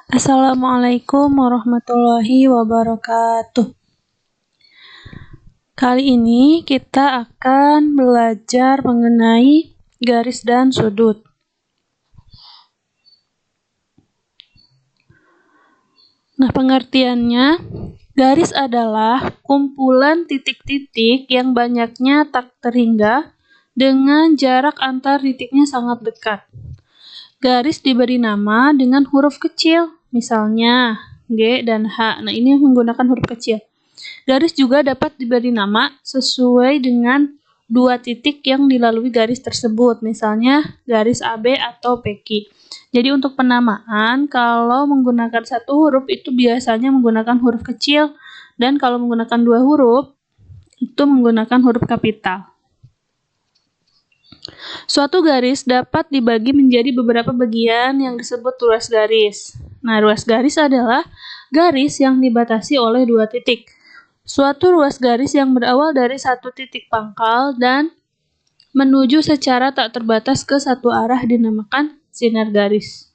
Assalamualaikum warahmatullahi wabarakatuh. Kali ini kita akan belajar mengenai garis dan sudut. Nah, pengertiannya, garis adalah kumpulan titik-titik yang banyaknya tak terhingga dengan jarak antar titiknya sangat dekat. Garis diberi nama dengan huruf kecil, misalnya G dan H. Nah, ini menggunakan huruf kecil. Garis juga dapat diberi nama sesuai dengan dua titik yang dilalui garis tersebut, misalnya garis AB atau PQ. Jadi untuk penamaan, kalau menggunakan satu huruf itu biasanya menggunakan huruf kecil, dan kalau menggunakan dua huruf, itu menggunakan huruf kapital. Suatu garis dapat dibagi menjadi beberapa bagian yang disebut ruas garis. Nah, ruas garis adalah garis yang dibatasi oleh dua titik. Suatu ruas garis yang berawal dari satu titik pangkal dan menuju secara tak terbatas ke satu arah dinamakan sinar garis.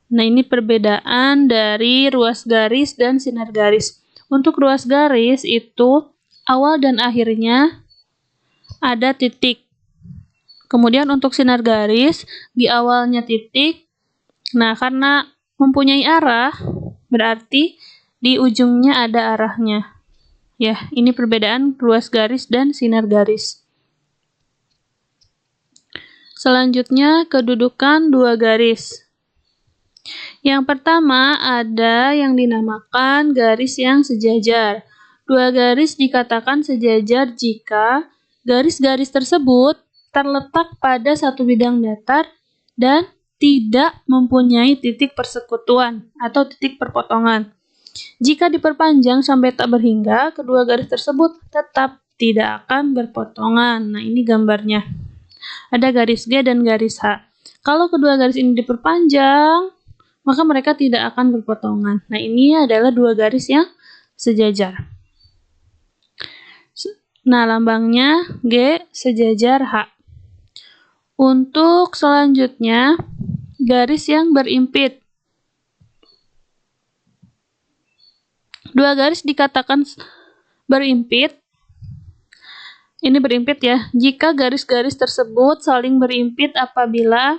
Nah, ini perbedaan dari ruas garis dan sinar garis. Untuk ruas garis itu awal dan akhirnya ada titik. Kemudian untuk sinar garis, di awalnya titik. Nah, karena mempunyai arah, berarti di ujungnya ada arahnya. Ya, ini perbedaan ruas garis dan sinar garis. Selanjutnya, kedudukan dua garis. Yang pertama, ada yang dinamakan garis yang sejajar. Dua garis dikatakan sejajar jika garis-garis tersebut terletak pada satu bidang datar dan tidak mempunyai titik persekutuan atau titik perpotongan. Jika diperpanjang sampai tak berhingga, kedua garis tersebut tetap tidak akan berpotongan. Nah, ini gambarnya. Ada garis G dan garis H. Kalau kedua garis ini diperpanjang, maka mereka tidak akan berpotongan. Nah, ini adalah dua garis yang sejajar. Nah, lambangnya G sejajar H. Untuk selanjutnya, garis yang berimpit. Dua garis dikatakan berimpit. Ini berimpit ya, jika garis-garis tersebut saling berimpit apabila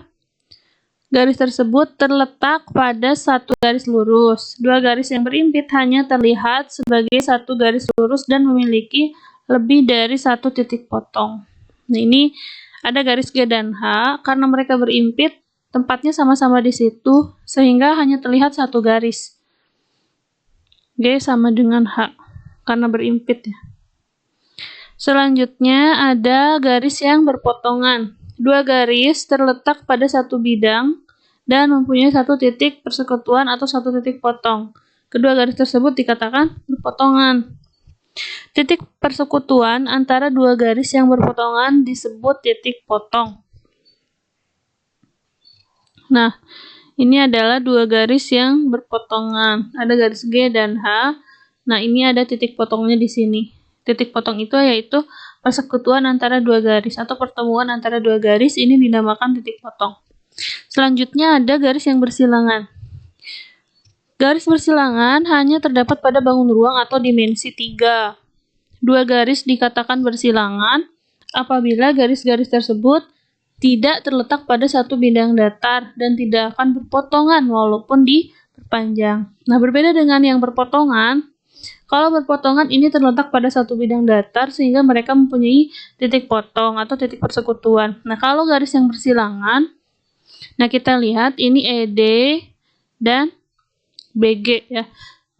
garis tersebut terletak pada satu garis lurus. Dua garis yang berimpit hanya terlihat sebagai satu garis lurus dan memiliki lebih dari satu titik potong. Nah, ini ada garis G dan H, karena mereka berimpit, tempatnya sama-sama di situ, sehingga hanya terlihat satu garis. G sama dengan H, karena berimpit ya. Selanjutnya ada garis yang berpotongan. Dua garis terletak pada satu bidang dan mempunyai satu titik persekutuan atau satu titik potong. Kedua garis tersebut dikatakan berpotongan. Titik persekutuan antara dua garis yang berpotongan disebut titik potong. Nah, ini adalah dua garis yang berpotongan. Ada garis G dan H. Nah, ini ada titik potongnya di sini. Titik potong itu yaitu persekutuan antara dua garis atau pertemuan antara dua garis, ini dinamakan titik potong. Selanjutnya ada garis yang bersilangan. Garis bersilangan hanya terdapat pada bangun ruang atau dimensi 3. Dua garis dikatakan bersilangan apabila garis-garis tersebut tidak terletak pada satu bidang datar dan tidak akan berpotongan walaupun diperpanjang. Nah, berbeda dengan yang berpotongan, kalau berpotongan ini terletak pada satu bidang datar sehingga mereka mempunyai titik potong atau titik persekutuan. Nah, kalau garis yang bersilangan, nah kita lihat ini ED dan BG ya.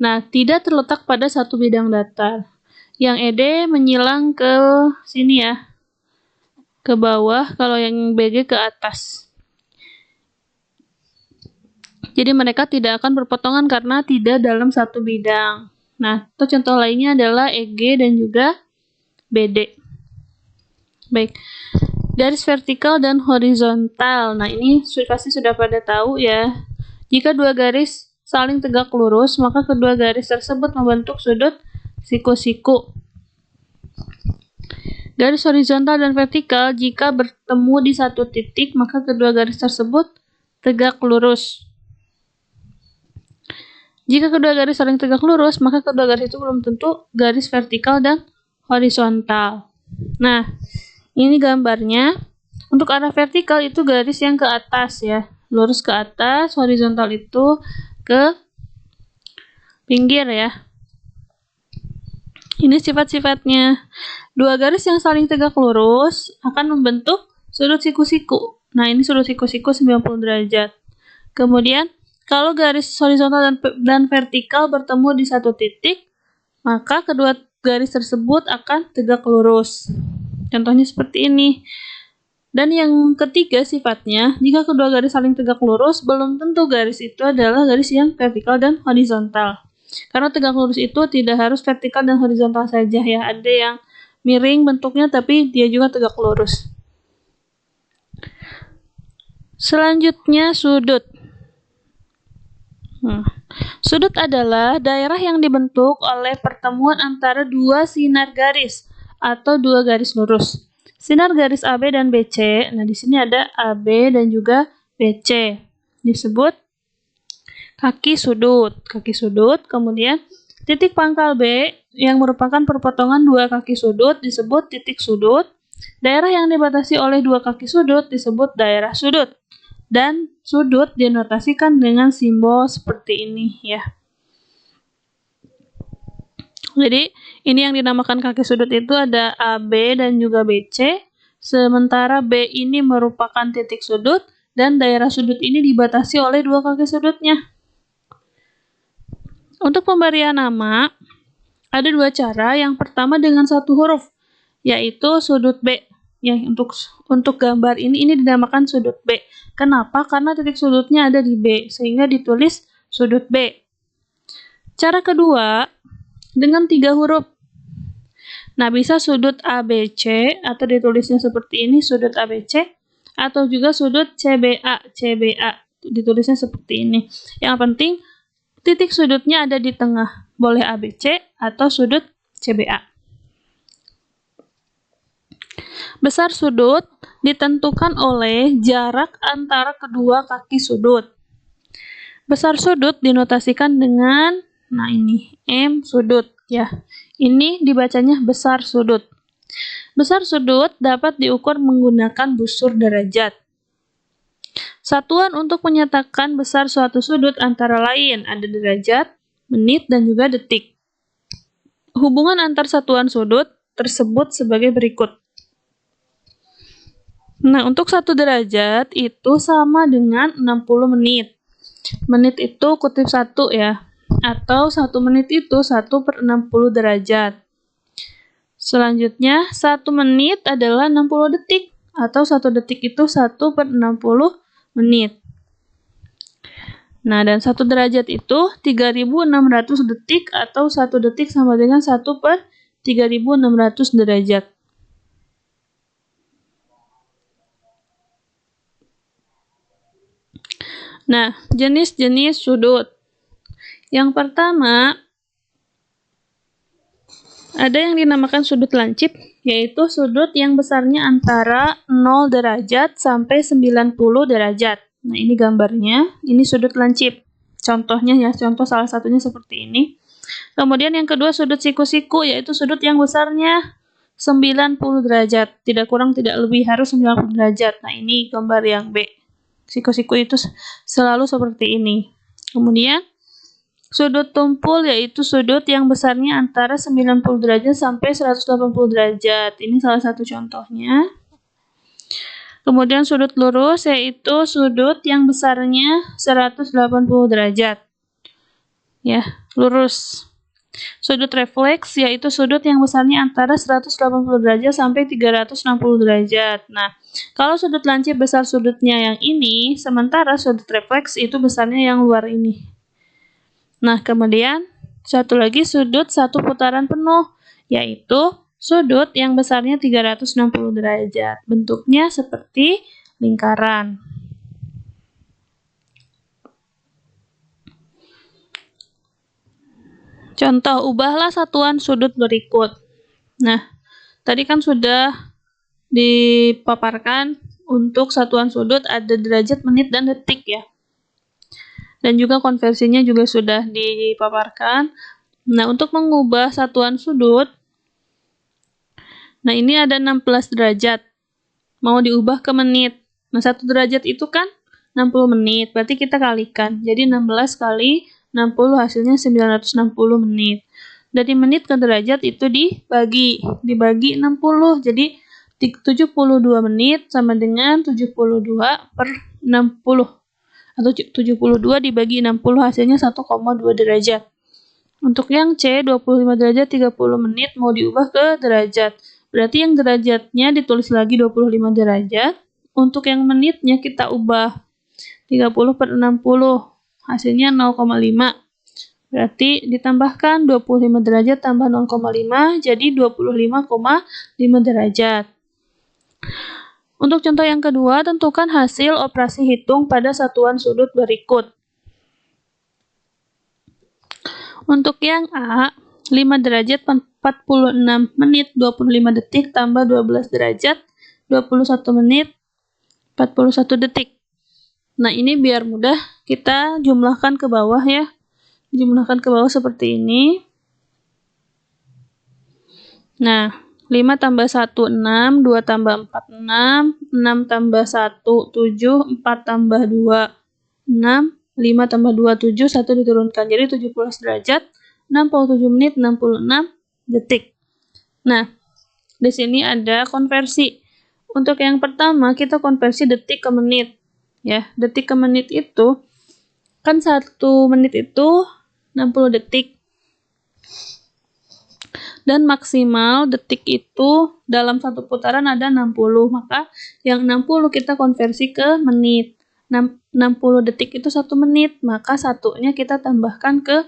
Nah, tidak terletak pada satu bidang datar. Yang ED menyilang ke sini ya, ke bawah, kalau yang BG ke atas. Jadi mereka tidak akan berpotongan karena tidak dalam satu bidang. Nah, itu contoh lainnya adalah EG dan juga BD. Baik, garis vertikal dan horizontal. Nah, ini pasti sudah pada tahu ya. Jika dua garis saling tegak lurus, maka kedua garis tersebut membentuk sudut siku-siku. Garis horizontal dan vertikal jika bertemu di satu titik, maka kedua garis tersebut tegak lurus. Jika kedua garis saling tegak lurus, maka kedua garis itu belum tentu garis vertikal dan horizontal. Nah, ini gambarnya. Untuk arah vertikal itu garis yang ke atas ya, lurus ke atas, horizontal itu ke pinggir ya. Ini sifat-sifatnya. Dua garis yang saling tegak lurus akan membentuk sudut siku-siku. Nah, ini sudut siku-siku 90 derajat. Kemudian, kalau garis horizontal dan vertikal bertemu di satu titik, maka kedua garis tersebut akan tegak lurus. Contohnya seperti ini. Dan yang ketiga sifatnya, jika kedua garis saling tegak lurus, belum tentu garis itu adalah garis yang vertikal dan horizontal. Karena tegak lurus itu tidak harus vertikal dan horizontal saja ya. Ada yang miring bentuknya tapi dia juga tegak lurus. Selanjutnya sudut. Sudut adalah daerah yang dibentuk oleh pertemuan antara dua sinar garis atau dua garis lurus. Sinar garis AB dan BC. Nah, di sini ada AB dan juga BC. Disebut kaki sudut. Kaki sudut. Kemudian titik pangkal B yang merupakan perpotongan dua kaki sudut disebut titik sudut. Daerah yang dibatasi oleh dua kaki sudut disebut daerah sudut. Dan sudut dinotasikan dengan simbol seperti ini ya. Jadi, ini yang dinamakan kaki sudut itu ada AB dan juga BC. Sementara B ini merupakan titik sudut dan daerah sudut ini dibatasi oleh dua kaki sudutnya. Untuk pemberian nama, ada dua cara. Yang pertama dengan satu huruf, yaitu sudut B. Ya, untuk gambar ini dinamakan sudut B. Kenapa? Karena titik sudutnya ada di B, sehingga ditulis sudut B. Cara kedua, dengan 3 huruf. Nah, bisa sudut ABC, atau ditulisnya seperti ini, sudut ABC, atau juga sudut CBA, ditulisnya seperti ini. Yang penting, titik sudutnya ada di tengah. Boleh ABC atau sudut CBA. Besar sudut ditentukan oleh jarak antara kedua kaki sudut. Besar sudut dinotasikan dengan, nah ini, M sudut ya. Ini dibacanya besar sudut. Besar sudut dapat diukur menggunakan busur derajat. Satuan untuk menyatakan besar suatu sudut antara lain ada derajat, menit, dan juga detik. Hubungan antar satuan sudut tersebut sebagai berikut. Nah, untuk 1 derajat itu sama dengan 60 menit. Menit itu kutip 1 ya. Atau 1 menit itu 1/60 derajat. Selanjutnya, 1 menit adalah 60 detik. Atau 1 detik itu 1/60 menit. Nah, dan 1 derajat itu 3.600 detik atau 1 detik sama dengan 1/3600 derajat. Nah, jenis-jenis sudut. Yang pertama, ada yang dinamakan sudut lancip, yaitu sudut yang besarnya antara 0 derajat sampai 90 derajat. Nah, ini gambarnya, ini sudut lancip. Contohnya ya, contoh salah satunya seperti ini. Kemudian yang kedua sudut siku-siku, yaitu sudut yang besarnya 90 derajat. Tidak kurang, tidak lebih, harus 90 derajat. Nah, ini gambar yang B. Siku-siku itu selalu seperti ini. Kemudian sudut tumpul, yaitu sudut yang besarnya antara 90 derajat sampai 180 derajat. Ini salah satu contohnya. Kemudian sudut lurus, yaitu sudut yang besarnya 180 derajat. Ya, lurus. Sudut refleks, yaitu sudut yang besarnya antara 180 derajat sampai 360 derajat. Nah, kalau sudut lancip besar sudutnya yang ini, sementara sudut refleks itu besarnya yang luar ini. Nah, kemudian satu lagi sudut satu putaran penuh, yaitu sudut yang besarnya 360 derajat. Bentuknya seperti lingkaran. Contoh, ubahlah satuan sudut berikut. Nah, tadi kan sudah dipaparkan untuk satuan sudut ada derajat, menit, dan detik ya. dan juga konversinya juga sudah dipaparkan. Nah, untuk mengubah satuan sudut, nah ini ada 16 derajat, mau diubah ke menit. Nah, 1 derajat itu kan 60 menit, berarti kita kalikan. Jadi 16 kali 60 hasilnya 960 menit. Dari menit ke derajat itu dibagi 60. Jadi 72 menit sama dengan 72 per 60. Atau 72 dibagi 60 hasilnya 1,2 derajat. Untuk yang C, 25 derajat 30 menit mau diubah ke derajat. Berarti yang derajatnya ditulis lagi 25 derajat. Untuk yang menitnya kita ubah 30 per 60. Hasilnya 0,5. Berarti ditambahkan 25 derajat tambah 0,5 jadi 25,5 derajat. Untuk contoh yang kedua, tentukan hasil operasi hitung pada satuan sudut berikut. Untuk yang A, 5 derajat 46 menit 25 detik tambah 12 derajat 21 menit 41 detik. Nah, ini biar mudah kita jumlahkan ke bawah ya. Jumlahkan ke bawah seperti ini. Nah, 5 tambah 1, 6, 2 tambah 4, 6, 6 tambah 1, 7, 4 tambah 2, 6, 5 tambah 2, 7, 1 diturunkan. Jadi 17 derajat, 67 menit, 66 detik. Nah, di sini ada konversi. Untuk yang pertama, kita konversi detik ke menit. Ya, detik ke menit itu, kan 1 menit itu 60 detik. Dan maksimal detik itu dalam satu putaran ada 60, maka yang 60 kita konversi ke menit. 60 detik itu 1 menit, maka satunya kita tambahkan ke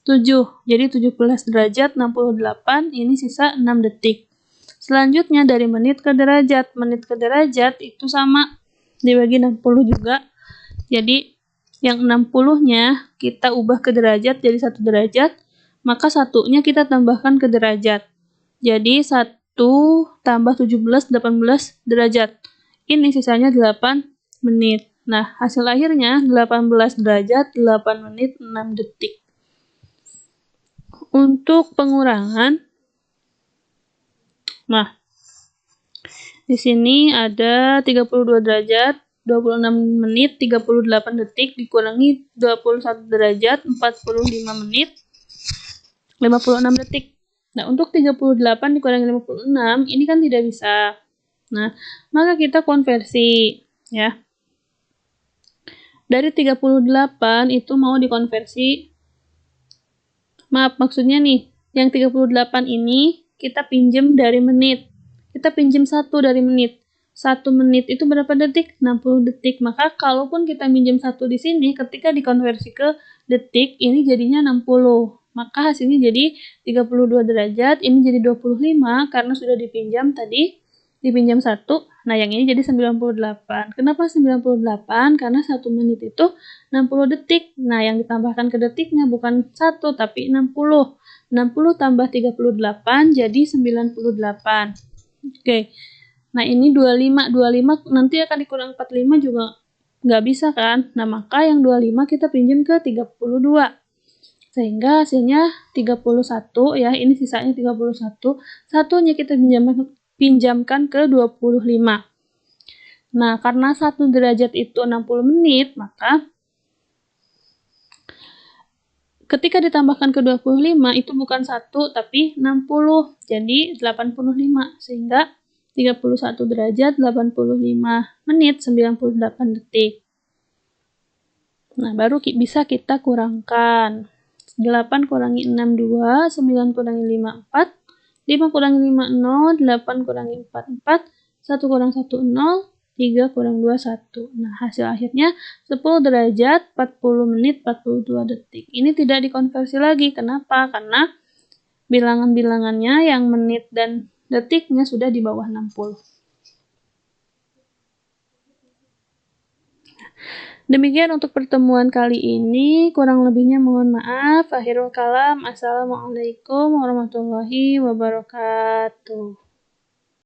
7. Jadi 17 derajat 68, ini sisa 6 detik. Selanjutnya dari menit ke derajat. Menit ke derajat itu sama, dibagi 60 juga. Jadi yang 60-nya kita ubah ke derajat jadi 1 derajat, maka satunya kita tambahkan ke derajat. Jadi 1 tambah 17, 18 derajat. Ini sisanya 8 menit. Nah, hasil akhirnya 18 derajat, 8 menit, 6 detik. Untuk pengurangan, nah, di sini ada 32 derajat, 26 menit, 38 detik, dikurangi 21 derajat, 45 menit, 56 detik. Nah, untuk 38 dikurangi 56, ini kan tidak bisa. Nah, maka kita konversi, ya. Dari 38 itu mau dikonversi, maksudnya nih, yang 38 ini kita pinjam dari menit. Kita pinjam 1 dari menit. 1 menit itu berapa detik? 60 detik. Maka kalaupun kita minjem 1 di sini, ketika dikonversi ke detik, ini jadinya 60. Maka hasilnya jadi 32 derajat, ini jadi 25 karena sudah dipinjam tadi, dipinjam 1. Nah, yang ini jadi 98. Kenapa 98? Karena 1 menit itu 60 detik. Nah, yang ditambahkan ke detiknya bukan 1, tapi 60. 60 tambah 38 jadi 98. Oke. Nah, ini 25. 25 nanti akan dikurang 45 juga nggak bisa kan? Nah, maka yang 25 kita pinjam ke 32. Sehingga hasilnya 31 ya, ini sisanya 31. Satunya kita pinjamkan ke 25. Nah, karena 1 derajat itu 60 menit, maka ketika ditambahkan ke 25 itu bukan 1 tapi 60. Jadi 85 sehingga 31 derajat 85 menit 98 detik. Nah, baru bisa kita kurangkan. 8 kurangi 6, 2, 9 kurangi 5, 4, 5 kurangi 5, 0, 8 kurangi 4, 4, 1 kurang 1, 0, 3 kurang 2, 1. Nah, hasil akhirnya 10 derajat, 40 menit, 42 detik. Ini tidak dikonversi lagi. Kenapa? Karena bilangan-bilangannya yang menit dan detiknya sudah di bawah 60. Demikian untuk pertemuan kali ini, kurang lebihnya mohon maaf. Akhirul kalam, assalamualaikum warahmatullahi wabarakatuh.